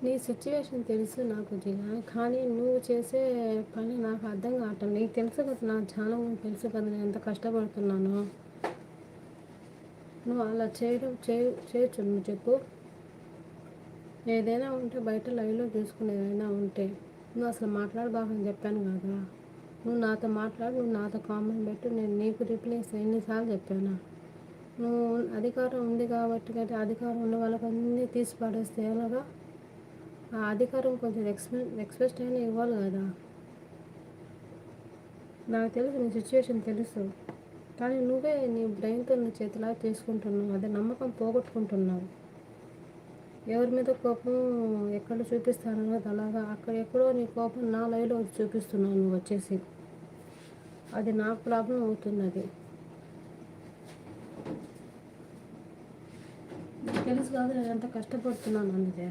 నీ సిచ్యువేషన్ తెలుసు నాకు జిలా, కానీ నువ్వు చేసే పని నాకు అర్థం కావటం. నీకు తెలుసు కదా, నా చాలా తెలుసు కదా నేను ఎంత కష్టపడుతున్నానో. నువ్వు అలా చేయొచ్చు. నువ్వు చెప్పు. ఏదైనా ఉంటే బయట లైవ్లో చూసుకునేదైనా ఉంటే నువ్వు అసలు మాట్లాడబాకని చెప్పాను కదా. నువ్వు నాతో మాట్లాడు, నువ్వు నాతో కామెంట్ పెట్టు, నేను నీకు రిప్లై ఇస్తాను. ఎన్నిసార్లు చెప్పానా? నువ్వు అధికారం ఉంది కాబట్టి, కంటే అధికారం ఉన్న వాళ్ళకి అన్నీ తీసి పడేస్తే ఎలాగా? ఆ అధికారం కొంచెం ఎక్స్ప్రెస్ అయినా ఇవ్వాలి కదా. నాకు తెలుసు, నీ సిచ్యువేషన్ తెలుసు, కానీ నువ్వే నీ బ్రెయిన్తో నీ చేతిలా చేసుకుంటున్నావు. అదే నమ్మకం పోగొట్టుకుంటున్నావు. ఎవరి మీద కోపం ఎక్కడ చూపిస్తానన్నది అలాగా అక్కడ ఎక్కడో నీ కోపం నా లైవ్లో వచ్చి చూపిస్తున్నావు నువ్వు వచ్చేసి. అది నాకు ప్రాబ్లం అవుతున్నది. తెలుసు కాదు నేను ఎంత కష్టపడుతున్నాను అందుకే.